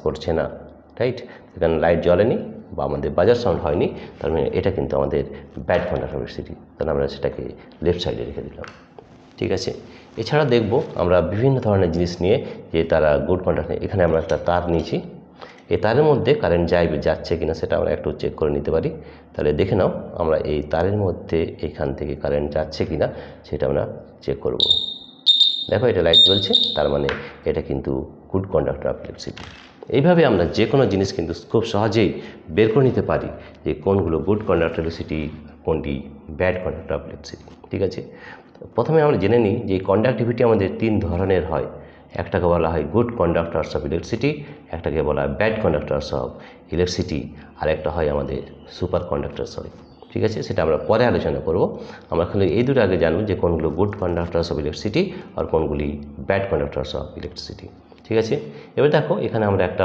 করছে না, রাইট। এখানে লাইট জ্বলেনি বা আমাদের বাজার সাউন্ড হয়নি, তার মানে এটা কিন্তু আমাদের ব্যাড কন্ডাক্টিভিটি, তাহলে আমরা সেটাকে লেফট সাইডে রেখে দিলাম। ঠিক আছে। এছাড়া দেখব আমরা বিভিন্ন ধরনের জিনিস নিয়ে যে তারা গুড কন্ডাক্ট। এখানে আমরা একটা তার নিয়েছি, এই তারের মধ্যে কারেন্ট যাচ্ছে কিনা সেটা আমরা একটু চেক করে নিতে পারি। তাহলে দেখে নাও আমরা এই তারের মধ্যে এখান থেকে কারেন্ট যাচ্ছে কিনা সেটা আমরা চেক করব। দেখো এটা লাইট জ্বলছে, তার মানে এটা কিন্তু গুড কন্ডাক্টর অফ ইলেকট্রিসিটি। এইভাবে আমরা যে কোনো জিনিস কিন্তু খুব সহজেই বের করে নিতে পারি যে কোনগুলো গুড কন্ডাক্টর অফ ইলেকট্রিসিটি, কোনটি ব্যাড কন্ডাক্টর অফ ইলেকট্রিসিটি। ঠিক আছে। প্রথমে আমরা জেনে নিই যে কন্ডাক্টিভিটি আমাদের 3 ধরনের হয়। একটাকে বলা হয় গুড কন্ডাক্টরস অফ ইলেকট্রিসিটি, একটাকে বলা হয় ব্যাড কন্ডাক্টরস অফ ইলেকট্রিসিটি, আর একটা হয় আমাদের সুপার কন্ডাক্টরস হয়। ঠিক আছে, সেটা আমরা পরে আলোচনা করব। আমরা খালি এই দুটো আগে জানবো যে কোনগুলো গুড কন্ডাক্টরস অফ ইলেকট্রিসিটি আর কোনগুলি ব্যাড কন্ডাক্টরস অফ ইলেকট্রিসিটি। ঠিক আছে। এবার দেখো এখানে আমরা একটা